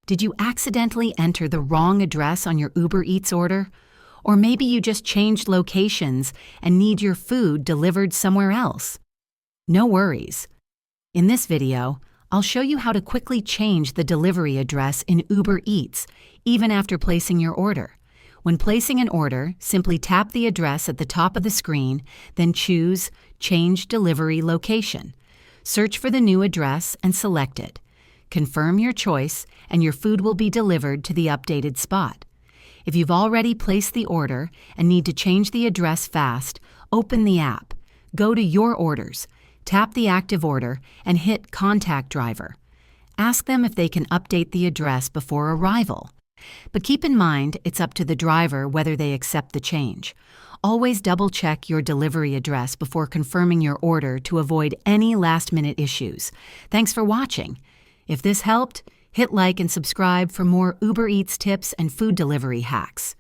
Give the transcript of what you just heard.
Did you accidentally enter the wrong address on your Uber Eats order? Or maybe you just changed locations and need your food delivered somewhere else? No worries. In this video, I'll show you how to quickly change the delivery address in Uber Eats, even after placing your order. When placing an order, simply tap the address at the top of the screen, then choose Change Delivery Location. Search for the new address and select it. Confirm your choice, and your food will be delivered to the updated spot. If you've already placed the order and need to change the address fast, open the app. Go to Your Orders, tap the active order, and hit Contact Driver. Ask them if they can update the address before arrival. But keep in mind, it's up to the driver whether they accept the change. Always double-check your delivery address before confirming your order to avoid any last-minute issues. Thanks for watching. If this helped, hit like and subscribe for more Uber Eats tips and food delivery hacks.